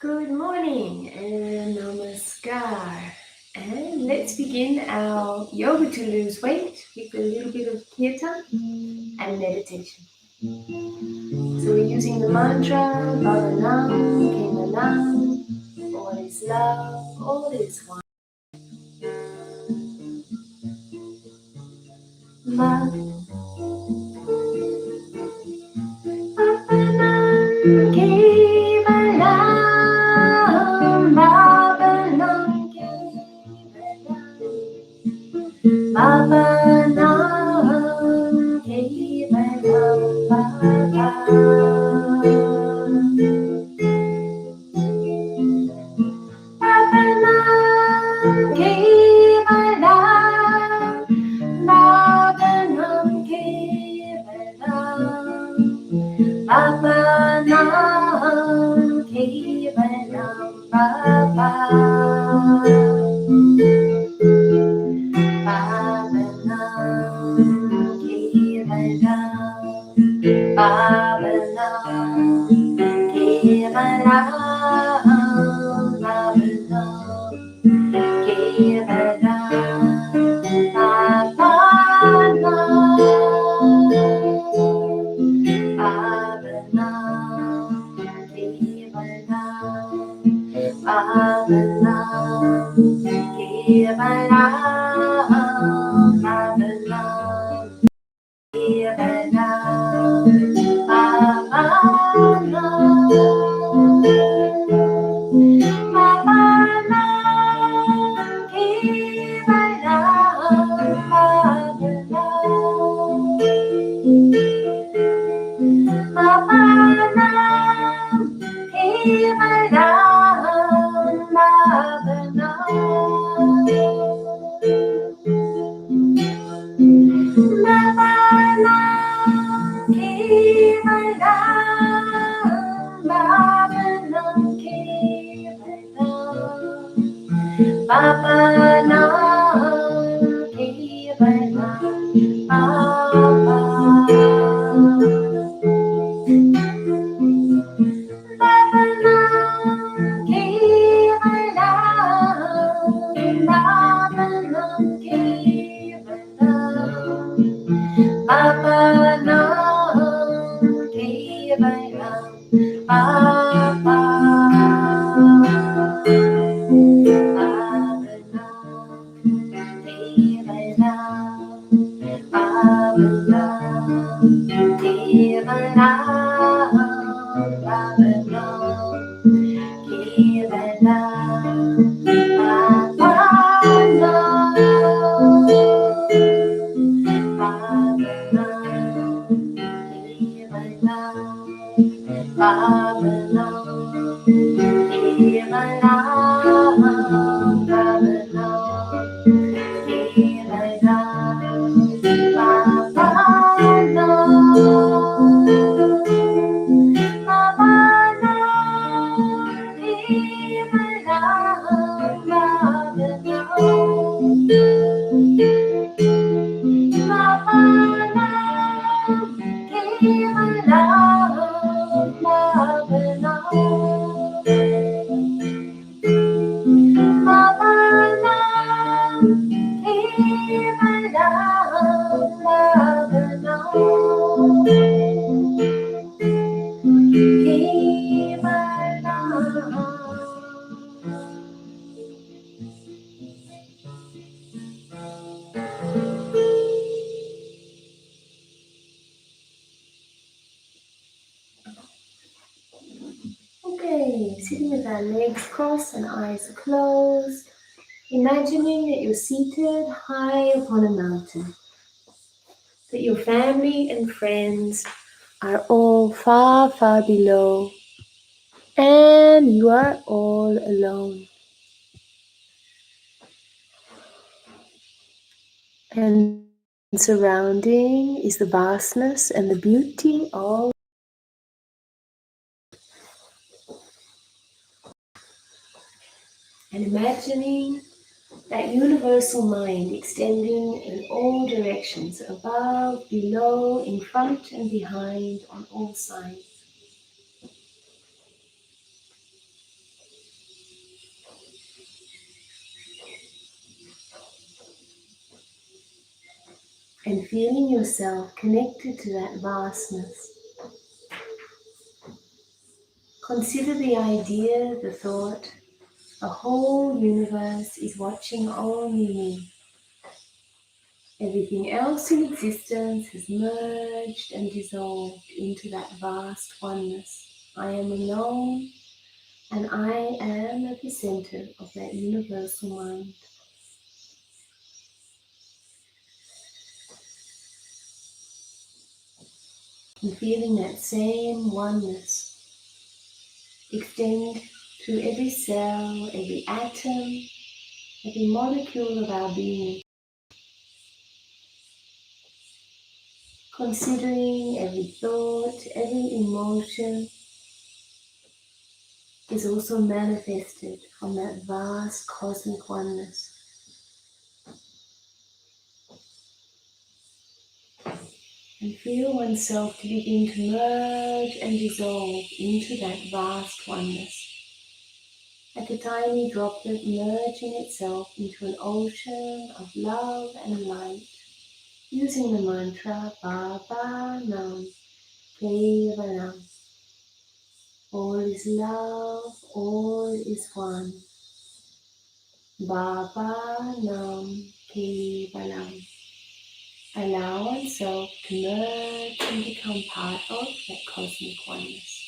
Good morning and namaskar. And let's begin our yoga to lose weight with a little bit of kirtan and meditation. So we're using the mantra Bhavanam, Kevalam, all is love, all is one. Bhavanam, Kevalam, Bhavanam, Kevalam, Bhavanam, Kevalam, Bhavanam, Kevalam, Bhavanam, Kevalam, Bhavanam, Kevalam, Bhavanam, Kevalam, Bhavanam, Kevalam, Okay, sitting with our legs crossed and eyes closed, imagining that you're seated high upon a mountain, that your family and friends are all far, far below, and you are all alone. And surrounding is the vastness and the beauty of and imagining that universal mind extending in all directions, above, below, in front and behind, on all sides. and feeling yourself connected to that vastness. Consider the idea, the thought, the whole universe is watching only me. Everything else in existence has merged and dissolved into that vast oneness. I am alone, and I am at the center of that universal mind. And feeling that same oneness extend through every cell, every atom, every molecule of our being. Considering every thought, every emotion is also manifested from that vast cosmic oneness. And feel oneself to begin to merge and dissolve into that vast oneness. Like a tiny droplet merging itself into an ocean of love and light, using the mantra Baba Nam Kevalam. All is love, all is one. Baba Nam Kevalam. Allow oneself to merge and become part of that cosmic oneness.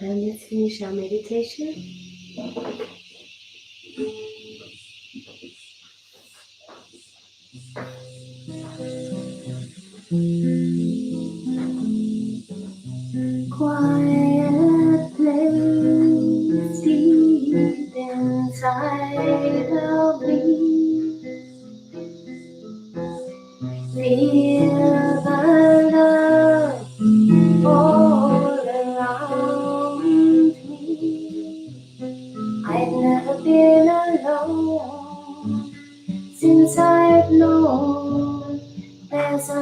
And let's finish our meditation. Quiet place deep inside of me. Feel the love all around me. I've never been alone since I've known there's a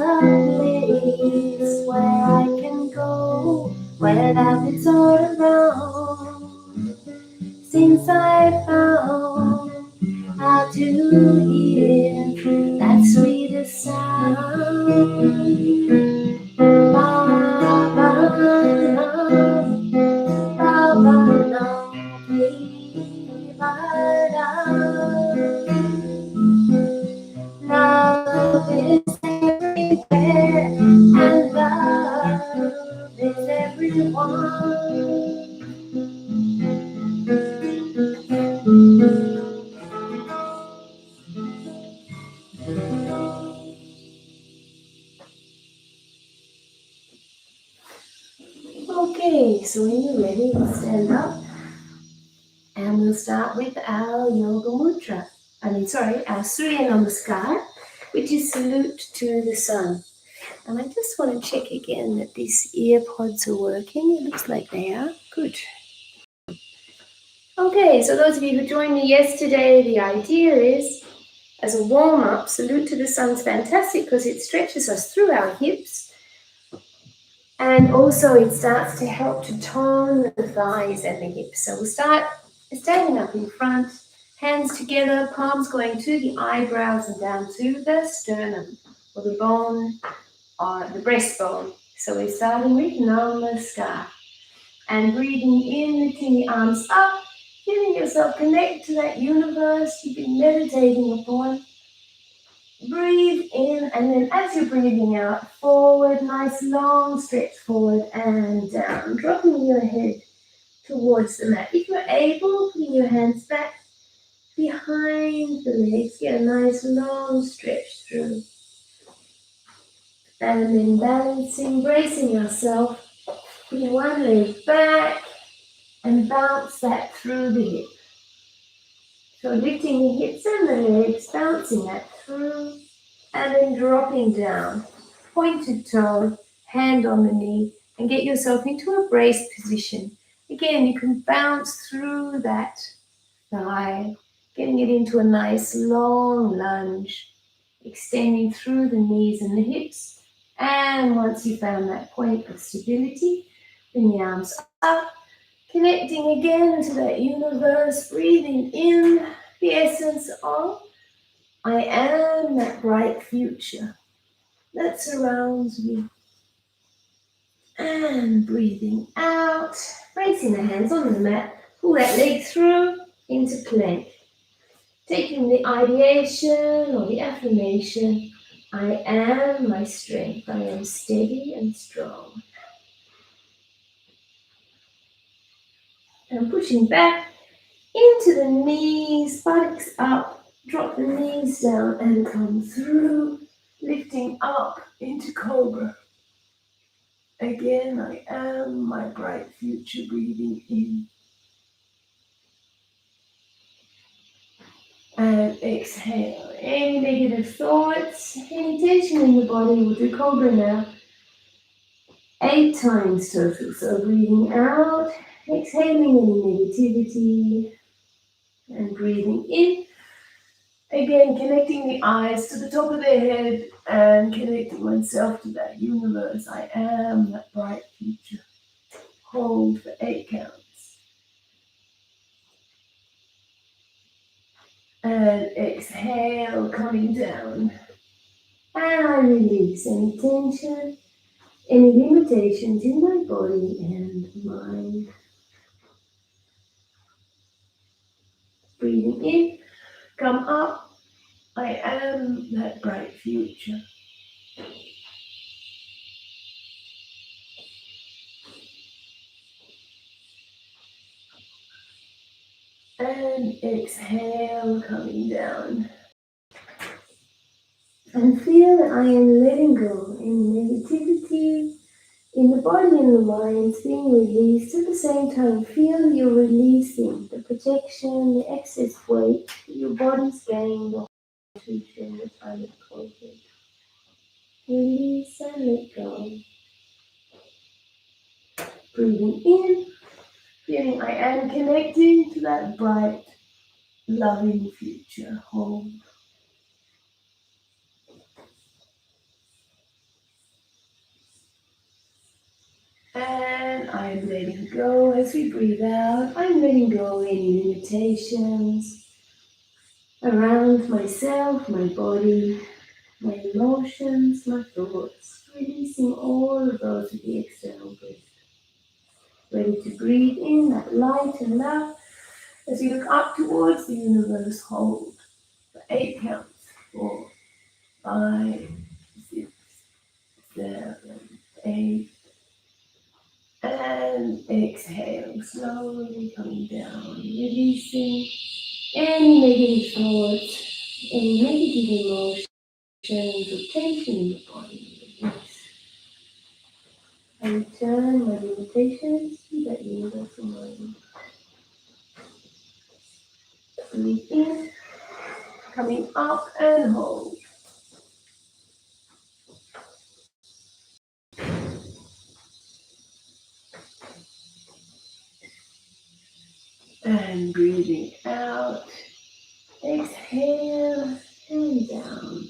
place where I can go, where love is all around. Since I found how to hear that sweet the sound. Ba ba nam, ba ba nam, ba da. Love is everywhere, and love is everyone. Okay, so when you're ready, we'll stand up and we'll start with our yoga mudra. Our Surya Namaskar, which is salute to the sun. And I just want to check again that these ear pods are working. It looks like they are. Good. Okay, so those of you who joined me yesterday, the idea is, as a warm-up, salute to the sun's fantastic because it stretches us through our hips. And also it starts to help to tone the thighs and the hips. So we'll start standing up in front, hands together, palms going to the eyebrows and down to the sternum, or the bone, or the breastbone. So we're starting with Namaskar. And breathing in, lifting the arms up, feeling yourself connect to that universe you've been meditating upon. Breathe in, and then as you're breathing out, forward, nice long stretch forward and down, dropping your head towards the mat. If you're able, putting your hands back behind the legs, get a nice long stretch through. And then balancing, bracing yourself, putting one leg back and bounce that through the hip. So lifting the hips and the legs, bouncing that through, and then dropping down. Pointed toe, hand on the knee, and get yourself into a braced position. Again, you can bounce through that thigh, getting it into a nice long lunge, extending through the knees and the hips. And once you found that point of stability, bring the arms up, connecting again to that universe, breathing in the essence of I am that bright future that surrounds me. And breathing out, bracing the hands on the mat, pull that leg through into plank. Taking the ideation or the affirmation, I am my strength, I am steady and strong. And pushing back into the knees, buttocks up, drop the knees down and come through, lifting up into cobra. Again, I am my bright future, breathing in. And exhale. Any negative thoughts, any tension in the body, we'll do cobra now. 8 times total. So breathing out, exhaling any negativity, and breathing in. Again, connecting the eyes to the top of their head and connecting oneself to that universe. I am that bright future. Hold for 8 counts. And exhale, coming down. And I release any tension, any limitations in my body and mind. Breathing in, come up. I am that bright future. And exhale, coming down. And feel that I am letting go any negativity in the body and the mind being released. At the same time, feel you're releasing the protection, the excess weight that your body's gained or during the time of COVID. Release and let go. Breathing in, feeling I am connecting to that bright, loving future. Hold. And I'm letting go as we breathe out. I'm letting go any limitations around myself, my body, my emotions, my thoughts, releasing all of those with the external breath. Ready to breathe in that light and love as you look up towards the universe. Hold for 8 counts. 4, 5, 6, 7, 8. And exhale, slowly coming down, releasing any negative thoughts, any negative emotions or tension in the body. Release. I return my limitations to that universal mind. Breathe in, coming up and hold. And breathing out. Exhale and down.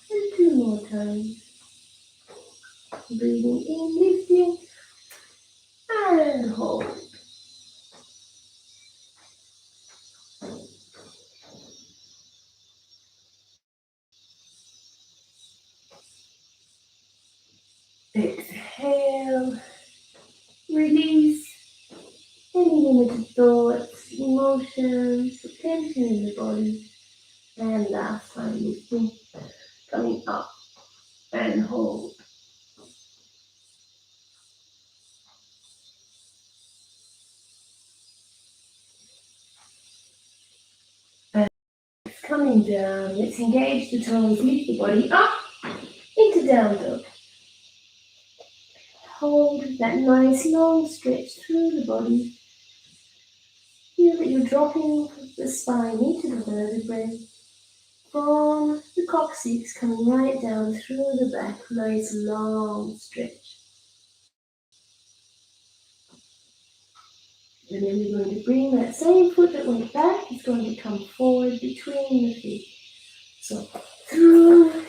And 2 more times. Breathing in, lifting and hold. Exhale, release any limited thoughts, emotions, tension in the body. And last time, lifting, coming up and hold. And coming down, let's engage the toes, lift the body up into down dog. Hold that nice long stretch through the body. Feel that you're dropping the spine into the vertebrae. From the coccyx coming right down through the back, nice long stretch. And then we're going to bring that same foot that went back, it's going to come forward between the feet. So through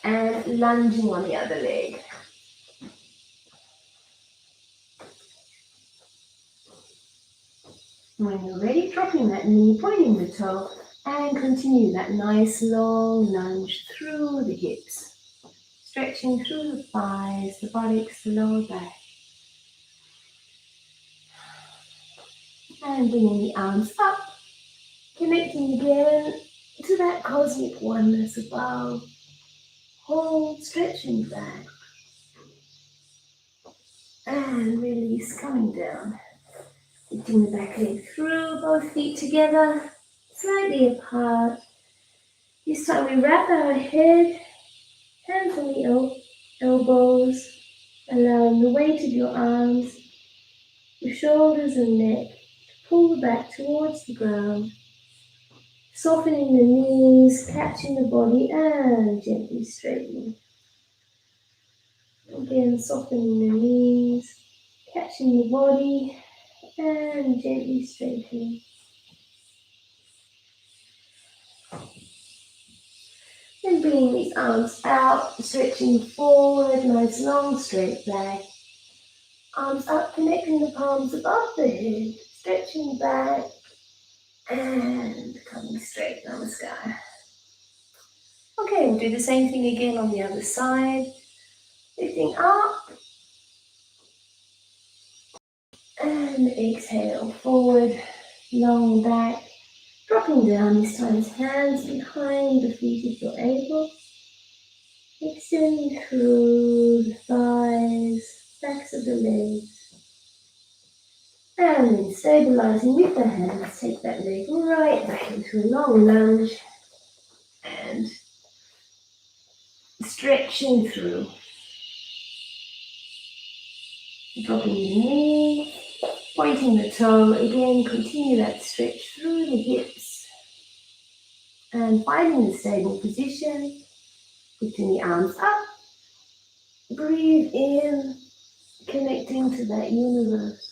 and lunging on the other leg. When you're ready, dropping that knee, pointing the toe, and continue that nice long lunge through the hips. Stretching through the thighs, the buttocks, the lower back. And bringing the arms up, connecting again to that cosmic oneness above. Hold, stretching back. And release, coming down. Lifting the back leg through, both feet together, slightly apart. This time we wrap our head, hands on the elbows, allowing the weight of your arms, your shoulders and neck to pull the back towards the ground. Softening the knees, catching the body and gently straightening. Again, softening the knees, catching the body and gently straightening. Then bringing these arms out, stretching forward, nice long straight back. Arms up, connecting the palms above the head, stretching back and coming straight, namaskar. Okay, we'll do the same thing again on the other side. Lifting up and exhale, forward, long back. Dropping down this time, hands behind the feet if you're able. Extending through the thighs, backs of the legs. And then stabilizing with the hands, take that leg right back into a long lunge. And stretching through. Dropping the knee, pointing the toe. Again, continue that stretch through the hips. And finding the stable position. Lifting the arms up. Breathe in, connecting to that universe.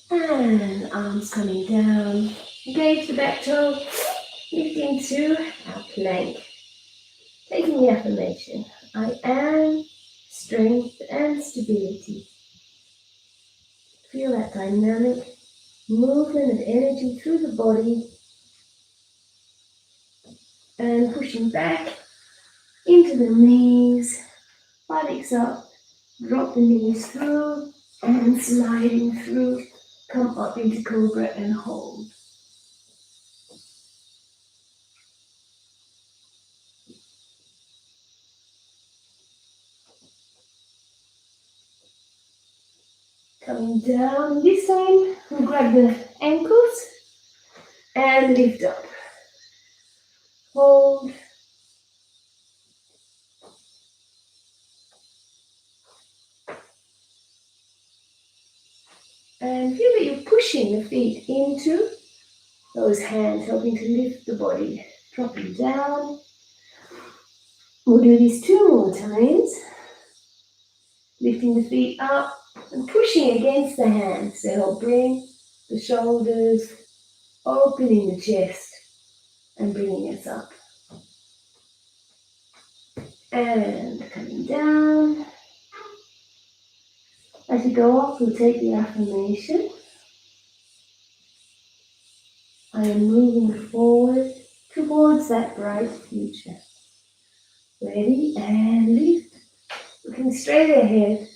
And arms coming down. Engage the back toe. Lifting to our plank. Taking the affirmation. I am strength and stability. Feel that dynamic movement of energy through the body and pushing back into the knees, buttocks up, drop the knees through and sliding through, come up into cobra and hold. Coming down, this time we'll grab the ankles and lift up. Hold. And feel that you're pushing the feet into those hands, helping to lift the body. Dropping down. We'll do this 2 more times. Lifting the feet up and pushing against the hands to help bring the shoulders, opening the chest and bringing us up. And coming down. As you go up, we'll take the affirmation. I am moving forward towards that bright future. Ready and lift. Looking straight ahead,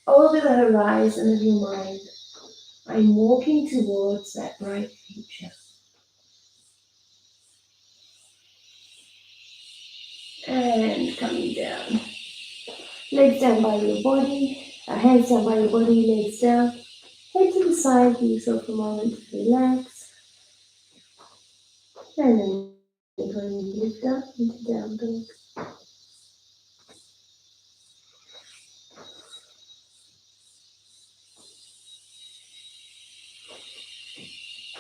over the horizon of your mind. I'm walking towards that bright future. And coming down. Legs down by your body, hands down by your body, legs down. Head to the side, give yourself a moment to relax. And then we're going to lift up into down dog.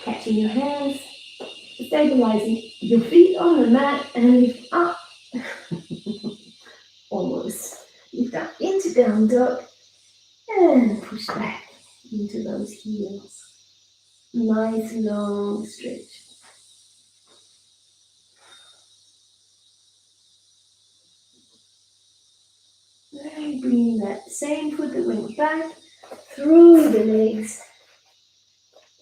Catching your hands, stabilizing your feet on the mat and lift up. Almost. Lift up into down dog and push back into those heels. Nice long stretch. Then bring that same foot that went back through the legs.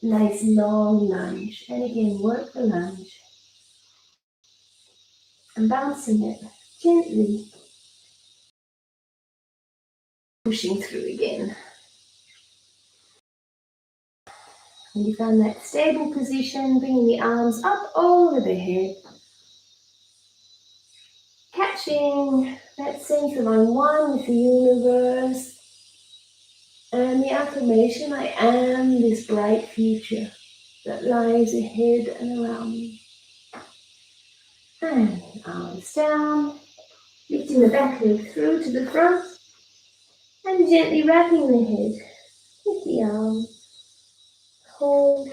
Nice long lunge. And again, work the lunge. And bouncing it gently. Pushing through again. And you found that stable position, bringing the arms up over the head. Catching that sense of I'm one with the universe. And the affirmation, I am this bright future that lies ahead and around me. And arms down, lifting the back leg through to the front, and gently wrapping the head with the arms. Hold.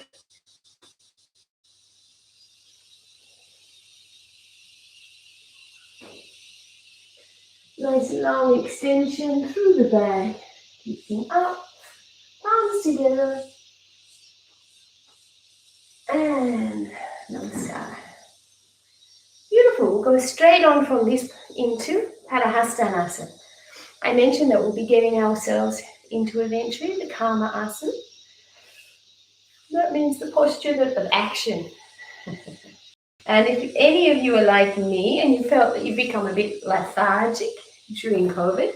Nice long extension through the back, lifting up, palms together, and namaskar. Beautiful. We'll go straight on from this into Padahastanasana. I mentioned that we'll be getting ourselves into eventually the Karma Asana. That means the posture of action. And if any of you are like me and you felt that you've become a bit lethargic during COVID,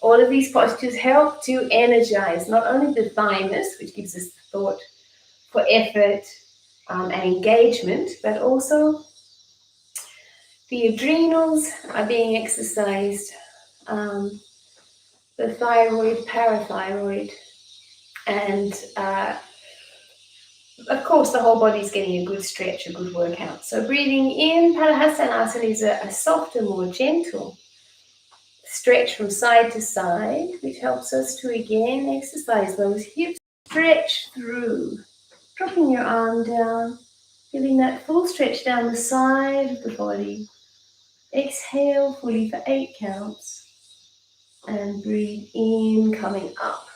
all of these postures help to energize not only the thymus, which gives us the thought for effort and engagement, but also the adrenals are being exercised, the thyroid, parathyroid, and of course the whole body's getting a good stretch, a good workout. So breathing in, Padahastanasana is a softer, more gentle stretch from side to side, which helps us to again exercise those hips, stretch through, dropping your arm down, giving that full stretch down the side of the body. Exhale fully for 8 counts and breathe in, coming up.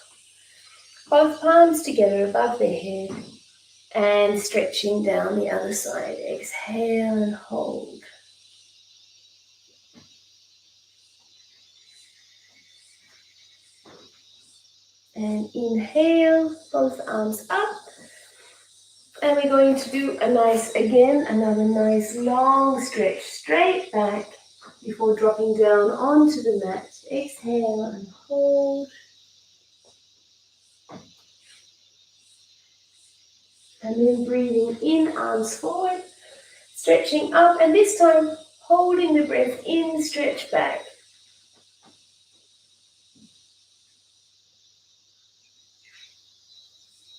Both palms together above the head and stretching down the other side. Exhale and hold. And inhale, both arms up And we're going to do another nice long stretch straight back before dropping down onto the mat. Exhale and hold. And then breathing in, arms forward, stretching up, and this time holding the breath in, stretch back.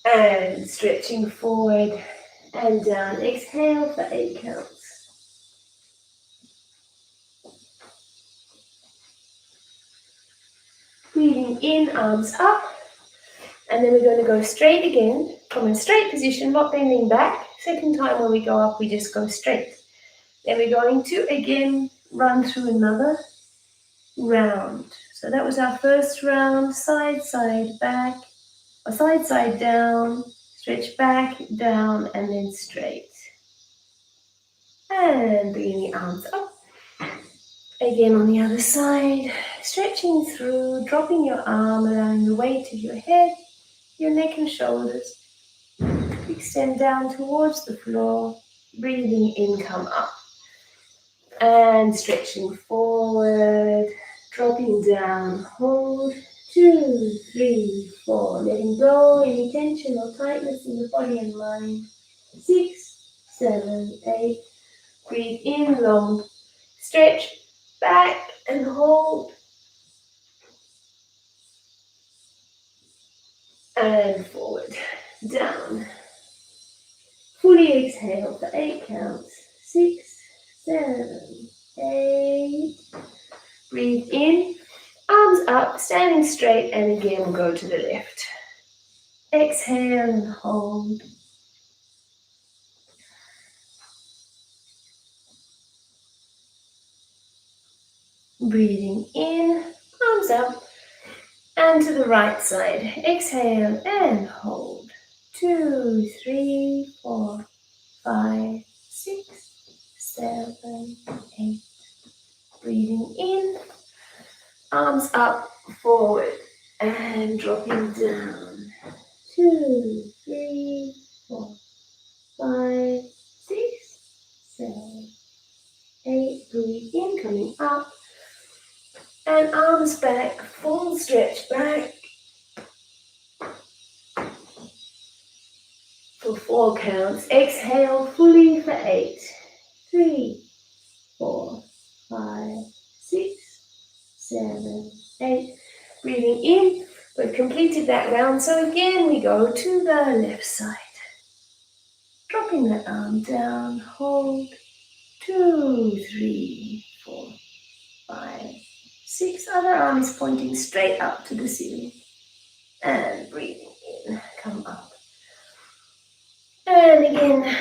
And stretching forward and down. Exhale for 8 counts. Breathing in, arms up. And then we're going to go straight again, from a straight position, not bending back. Second time when we go up, we just go straight. Then we're going to, again, run through another round. So that was our first round, side, side, back, or side, side, down, stretch back, down, and then straight. And bringing the arms up. Again on the other side, stretching through, dropping your arm, allowing the weight of your head, your neck and shoulders. Extend down towards the floor, breathing in, come up. And stretching forward, dropping down, hold, 2, 3, 4. Letting go any tension or tightness in the body and mind. 6, 7, 8. Breathe in long, stretch back and hold. And forward, down. Fully exhale for 8 counts. 6, 7, 8. Breathe in, arms up, standing straight, and again we'll go to the left. Exhale and hold. Breathing in, arms up, and to the right side. Exhale and hold. 2, 3, 4, 5, 6, 7, 8. Breathing in, arms up, forward, and dropping down. 2, 3, 4, 5, 6, 7, 8. Breathe in, coming up, and arms back, full stretch back for 4 counts. Exhale fully for 8. 3, 4, 5, 6, 7, 8. Breathing in. We've completed that round, so again we go to the left side. Dropping that arm down, hold. 2, 3, 4, 5, 6. Other arm is pointing straight up to the ceiling. And breathing in, come up. And again,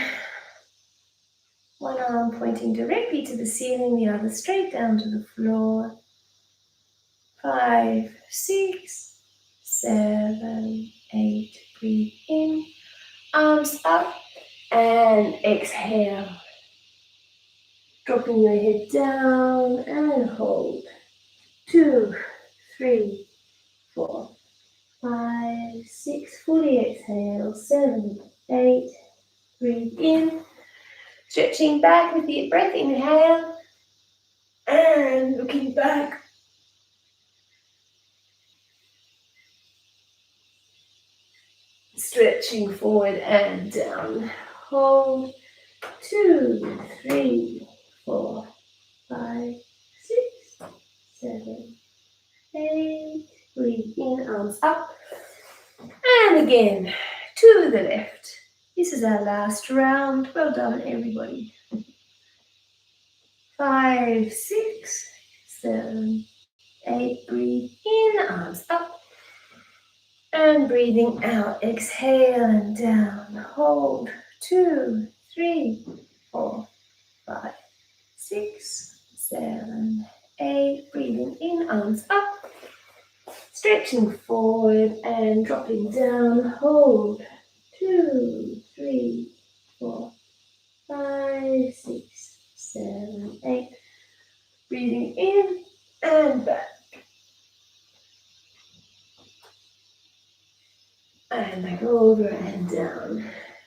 one arm pointing directly to the ceiling, the other straight down to the floor. 5, 6, 7, 8. Breathe in, arms up, and exhale. Dropping your head down and hold. 2, 3, 4, 5, 6. Fully exhale. 7, 8. Breathe in. Stretching back with the breath. Inhale. And looking back. Stretching forward and down. Hold. 2, 3, 4, 5, 6, 7, 8. Breathe in, arms up. And again, to the left. This is our last round. Well done, everybody. 5, 6, 7, 8. Breathe in, arms up. And breathing out, exhale and down. Hold. 2, 3, 4, 5, 6, 7, 8. Breathing in, arms up. Stretching forward and dropping down. Hold. 2, 3, 4, 5, 6, 7, 8. Breathing in and back. And back over and down.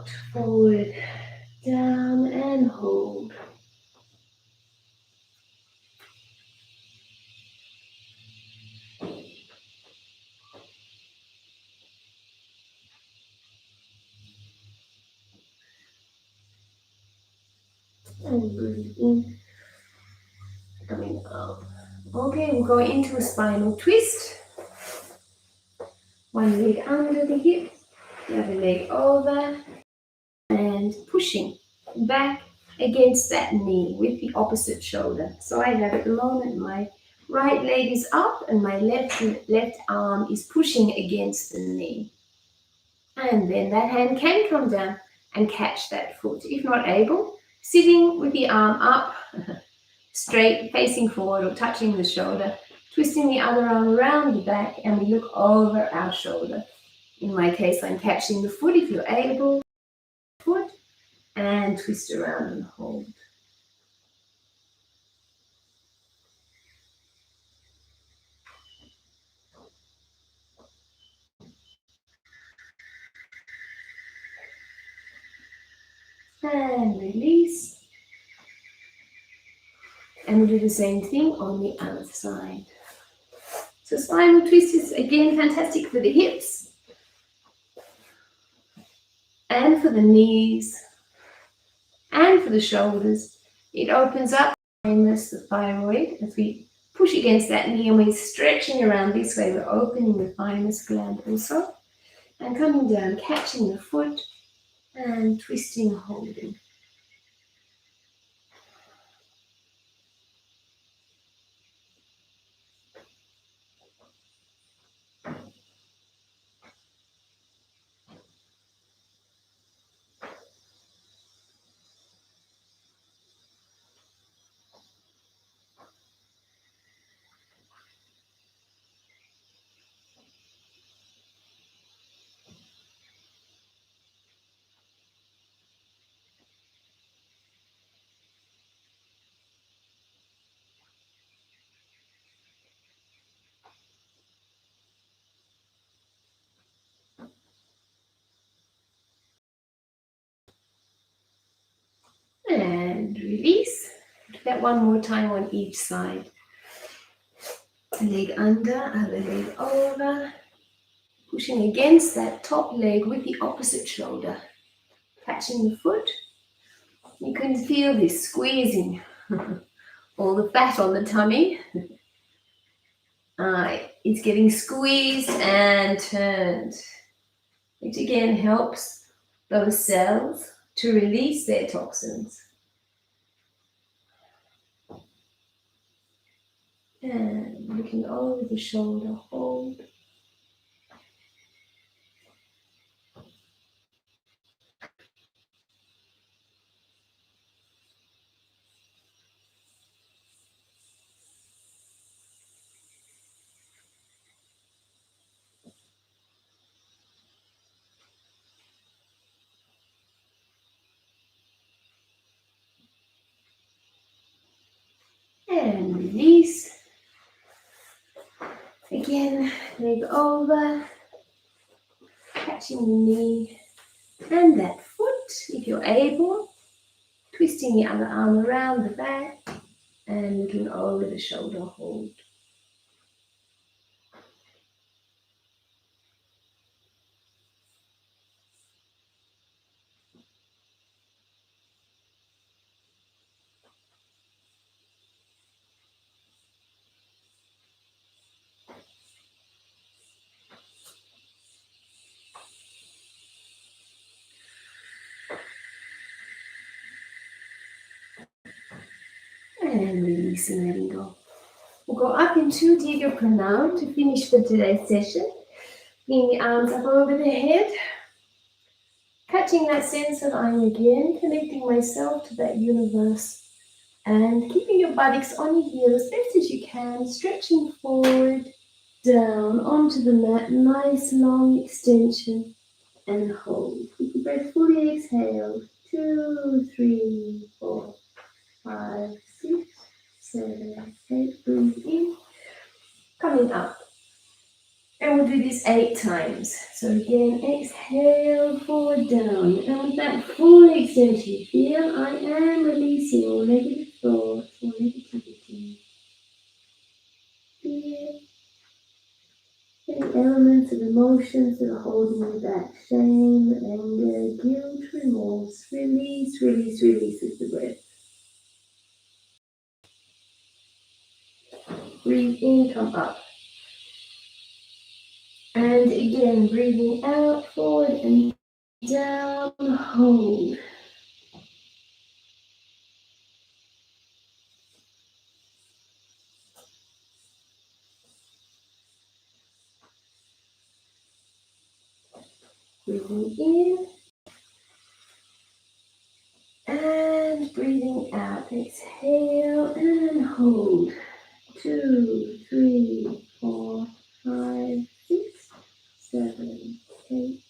out, forward, down, and hold. And breathe in, coming up. Okay, we'll go into a spinal twist. One leg under the hip, the other leg over, and pushing back against that knee with the opposite shoulder. So I have at the moment my right leg is up and my left arm is pushing against the knee. And then that hand can come down and catch that foot. If not able, sitting with the arm up, straight, facing forward or touching the shoulder, twisting the other arm around the back, and we look over our shoulder. In my case, I'm catching the foot if you're able, foot, and twist around and hold. And release. And we'll do the same thing on the other side. So spinal twist is again fantastic for the hips and for the knees and for the shoulders. It opens up the thyroid as we push against that knee and we're stretching around this way. We're opening the thymus gland also and coming down, catching the foot and twisting, holding. And release. Do that one more time on each side. A leg under, other leg over. Pushing against that top leg with the opposite shoulder. Catching the foot. You can feel this squeezing all the fat on the tummy. It's getting squeezed and turned, which again helps those cells to release their toxins. And looking over the shoulder, hold. And release. Again, leg over, catching the knee and that foot, if you're able, twisting the other arm around the back and looking over the shoulder, hold. And releasing, letting go. We'll go up into Diga Pranam to finish for today's session. Bringing the arms up over the head. Catching that sense that I'm again connecting myself to that universe. And keeping your buttocks on your heels as best as you can. Stretching forward, down onto the mat. Nice long extension. And hold. Keep your breath fully exhaled. 2, 3, 4, 5, 6, 7, 8. Breathe in. Coming up. And we'll do this 8 times. So again, exhale, forward, down. And with that full exertion, feel I am releasing all negative thoughts or negativity. Fear, any elements of emotions that are holding you back. Shame, anger, guilt, remorse. Release, release, release with the breath. Breathe in, come up. And again, breathing out, forward and down, hold. Breathing in and breathing out. Exhale and hold. 2, 3, 4, 5, 6, 7, 8.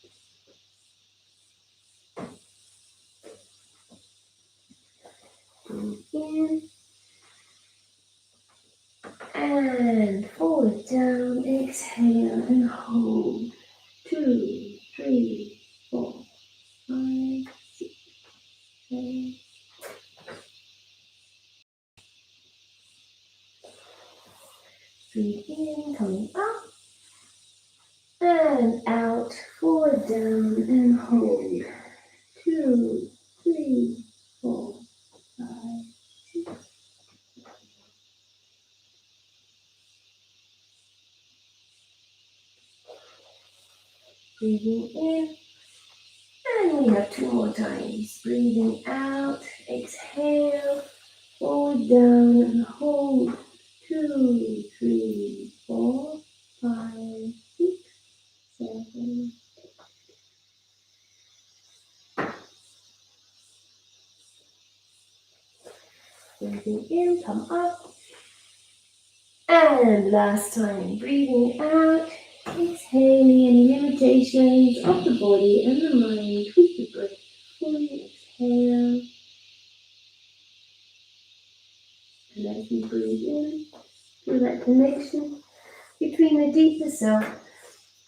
Breathe in and forward, down. Exhale and hold. 2, 3, 4, 5, 6, 7. Breathe in, coming up and out, forward, down, and hold. 2, 3, 4, 5, 6. Breathing in, and we have 2 more times. Breathing out, exhale, forward, down, and hold. 2, 3, 4, 5, 6, 7. Breathing in, come up. And last time, breathing out, exhaling any limitations of the body and the mind with the breath. Fully exhale. And as you breathe in, feel that connection between the deeper self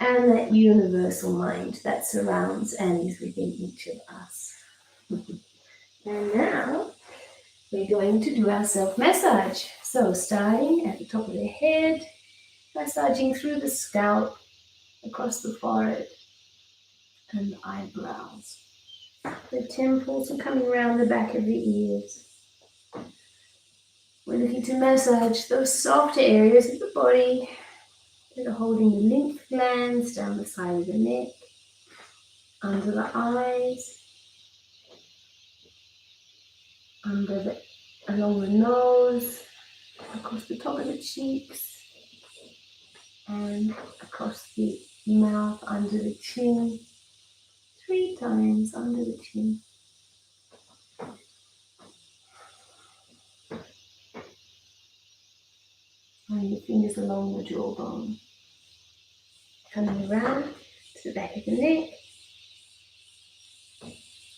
and that universal mind that surrounds and is within each of us. And now we're going to do our self-massage. So starting at the top of the head, massaging through the scalp, across the forehead and the eyebrows. The temples are coming around the back of the ears. We're looking to massage those softer areas of the body that are holding the lymph glands down the side of the neck, under the eyes, along the nose, across the top of the cheeks, and across the mouth, under the chin. 3 times under the chin. And your fingers along the jawbone. Coming around to the back of the neck.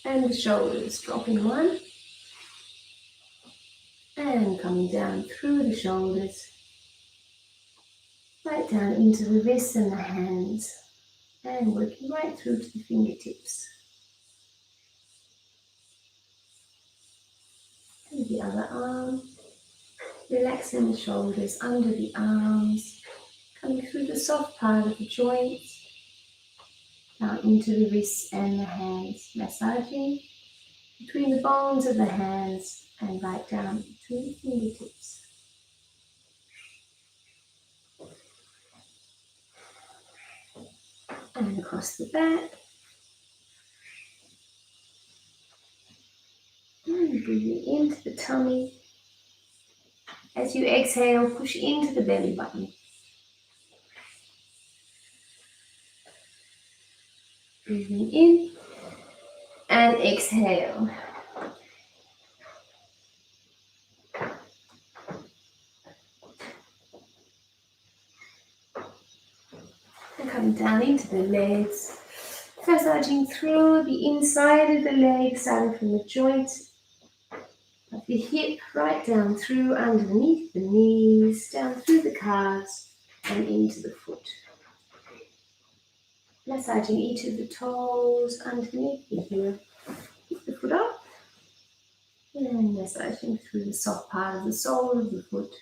And the shoulders, dropping 1. And coming down through the shoulders. Right down into the wrists and the hands. And working right through to the fingertips. And the other arm. Relaxing the shoulders under the arms. Coming through the soft part of the joints. Down into the wrists and the hands. Massaging between the bones of the hands and right down to the fingertips. And across the back. And breathing into the tummy. As you exhale, push into the belly button. Breathing in and exhale. And coming down into the legs, massaging through the inside of the leg, starting from the joint of the hip, right down through underneath the knees, down through the calves and into the foot. Massaging each of the toes underneath the heel. Keep the foot up. And massaging through the soft part of the sole of the foot,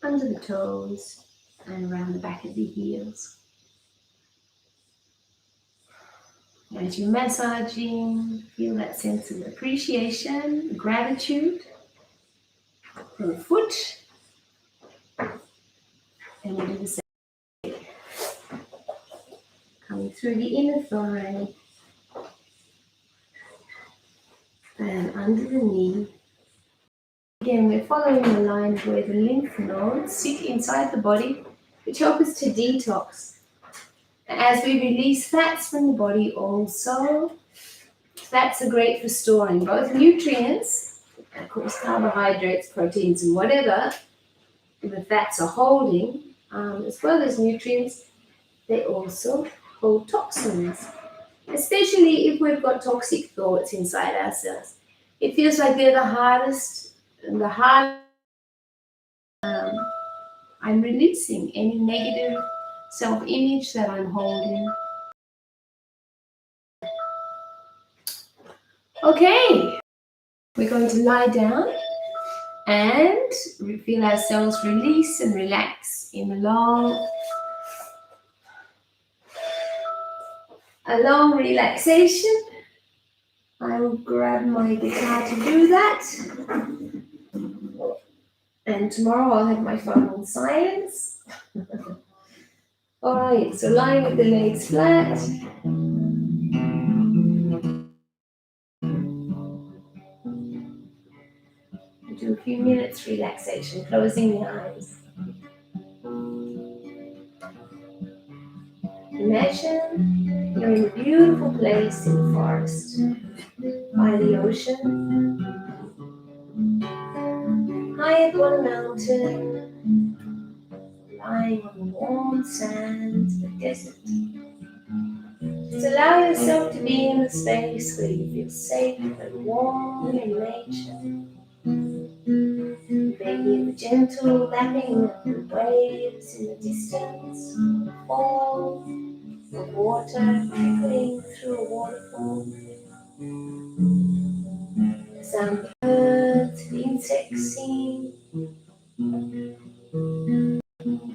under the toes, and around the back of the heels. As you're massaging, feel that sense of appreciation, gratitude for the foot. And we'll do the same. Coming through the inner thigh and under the knee. Again, we're following the line of where the lymph nodes sit inside the body, which help us to detox. As we release fats from the body also, fats are great for storing both nutrients, of course carbohydrates, proteins and whatever the fats are holding, as well as nutrients. They also hold toxins, especially if we've got toxic thoughts inside ourselves. It feels like they're the hardest. I'm releasing any negative self-image that I'm holding. Okay, we're going to lie down and feel ourselves release and relax in a long relaxation. I will grab my guitar to do that. And tomorrow I'll have my phone on silence. Alright, so lying with the legs flat. Do a few minutes relaxation, closing the eyes. Imagine you're in a beautiful place in the forest, by the ocean, high up on a mountain, lying on the warm sands of the desert. Just allow yourself to be in a space where you feel safe and warm in nature. Maybe the gentle lapping of the waves in the distance, the fall of water trickling through a waterfall, the sound of birds, the insects singing.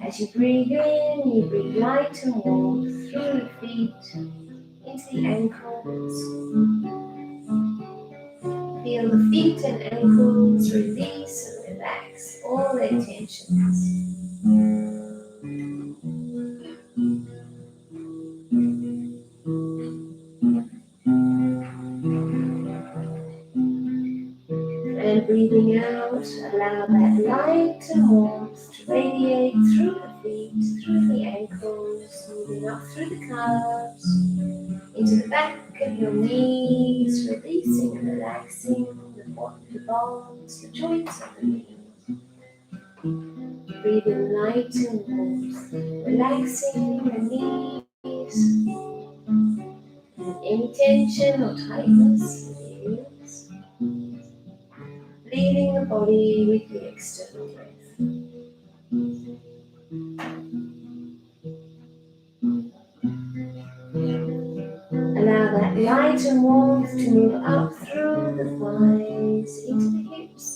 As you breathe in, you breathe light and warmth through the feet, into the ankles. Feel the feet and ankles release and relax all their tensions. And breathing out, allow that light and warmth to radiate through the feet, through the ankles, moving up through the calves, into the back of your knees, releasing and relaxing the bones, the joints of the knees. Breathing light and warmth, relaxing the knees, and any tension or tightness in the heels. Leaving the body with the external breath. Allow that light and warmth to move up through the thighs into the hips.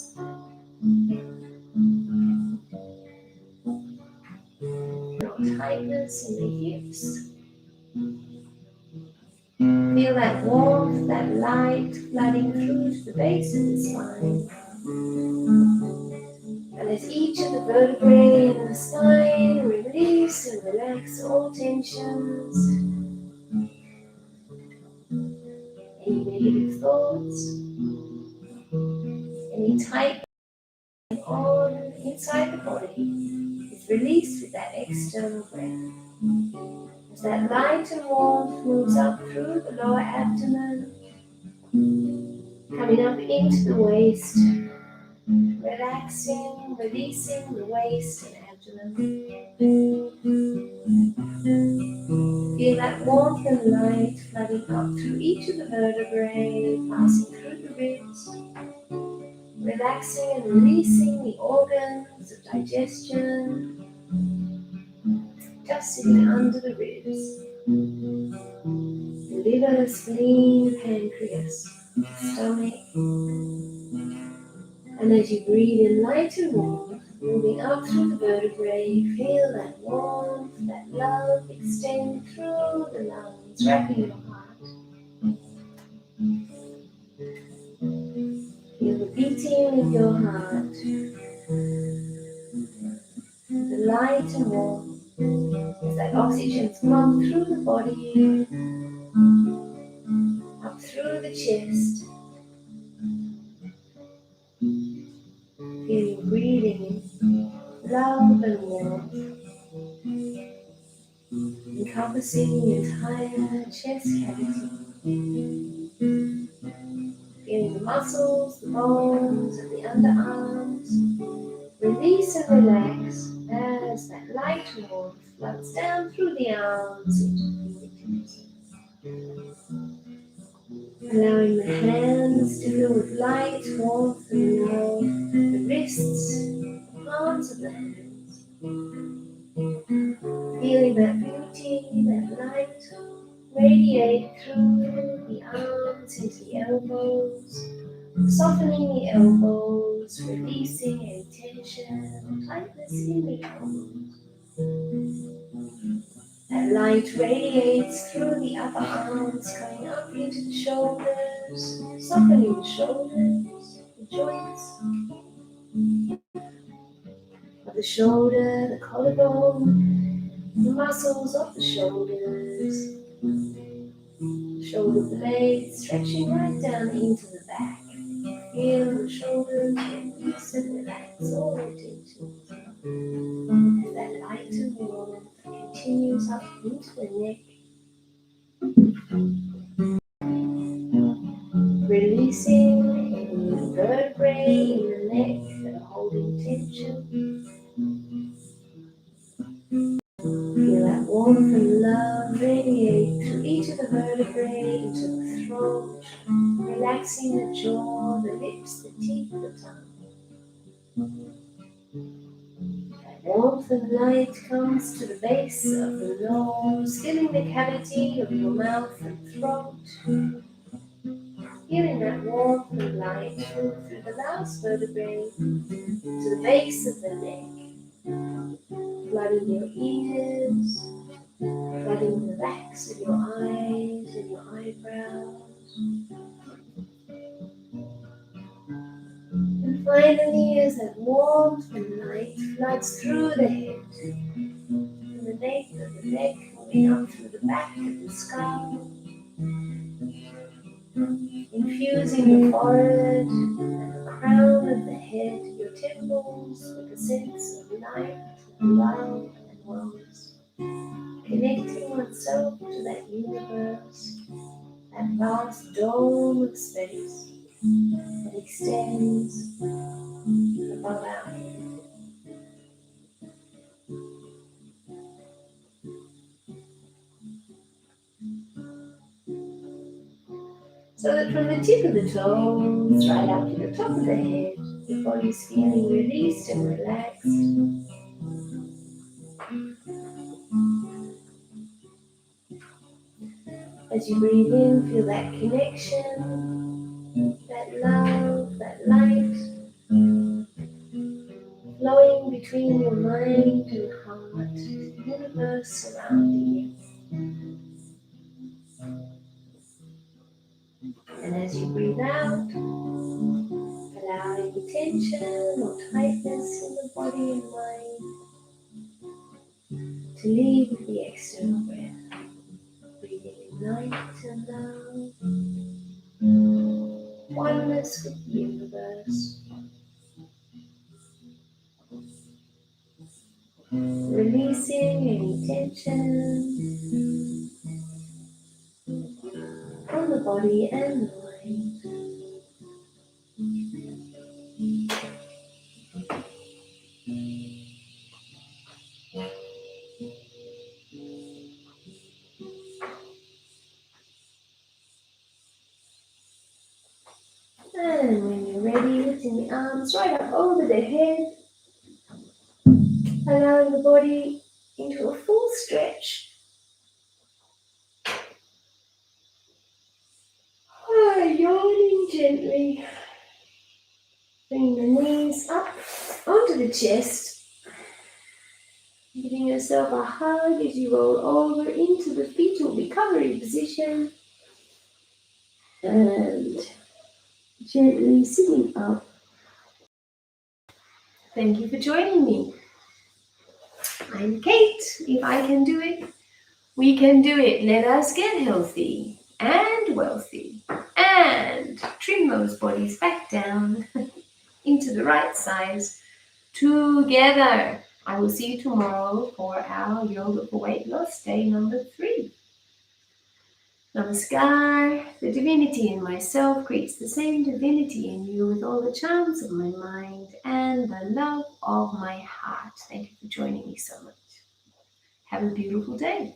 No tightness in the hips. Feel that warmth, that light flooding through to the base of the spine. And as each of the vertebrae in the spine release and relax all tensions, any negative thoughts, any tightness on inside the body is released with that external breath. As that light and warmth moves up through the lower abdomen, coming up into the waist, relaxing, releasing the waist and abdomen. Feel that warmth and light flooding up through each of the vertebrae, passing through the ribs, relaxing and releasing the organs of digestion, just sitting under the ribs. the liver, spleen, pancreas, stomach. And as you breathe in light and warmth, moving up through the vertebrae, feel that warmth, that love extend through the lungs, wrapping your heart. Feel the beating of your heart, the light and warmth, as that oxygen's pumped through the body, up through the chest, feeling breathing in love and warmth, encompassing the entire chest cavity. Feeling the muscles, the bones, and the underarms. Release and relax as that light warmth floods down through the arms into the fingertips. Allowing the hands to fill with light, warmth, and love. The wrists, the palms of the hands. Feeling that beauty, that light radiate through the arms into the elbows. Softening the elbows, releasing any tension or tightness in the elbows. That light radiates through the upper arms, coming up into the shoulders, softening the shoulders, the joints of the shoulder, the collarbone, the muscles of the shoulders, shoulder blades stretching right down into the back. Feel the shoulders release and relax all the tension. As that light and warmth continues up into the neck, releasing any vertebrae in the neck that are holding tension. Feel that warmth and love radiate through each of the vertebrae into the throat, relaxing the jaw, the lips, the teeth, the tongue. Warmth and light comes to the base of the nose, filling the cavity of your mouth and throat. Feeling that warmth and light move through the last vertebrae to the base of the neck, flooding your ears, flooding the backs of your eyes and your eyebrows. And finally, as that warmth and light floods through the head, from the nape of the neck, moving up through the back of the skull, infusing the forehead and the crown of the head, your temples, with a sense of light, love, and wellness, connecting oneself to that universe, that vast dome of space that extends above our head. So that from the tip of the toes right up to the top of the head, the body's feeling released and relaxed. As you breathe in, feel that connection, that love, that light flowing between your mind and heart, the universe surrounding you. And as you breathe out, allowing tension or tightness in the body and mind to leave with the external breath. Breathing in light and love, oneness with the universe. Releasing any tension from the body and the mind. And when you're ready, lifting the arms right up over the head, allowing the body into a full stretch. the chest. Giving yourself a hug as you roll over into the fetal recovery position. And gently sitting up. Thank you for joining me. I'm Kate. If I can do it, we can do it. Let us get healthy and wealthy and trim those bodies back down into the right size together. I will see you tomorrow for our Yoga for Weight Loss day number 3. Namaskar. The divinity in myself creates the same divinity in you with all the charms of my mind and the love of my heart. Thank you for joining me so much. Have a beautiful day.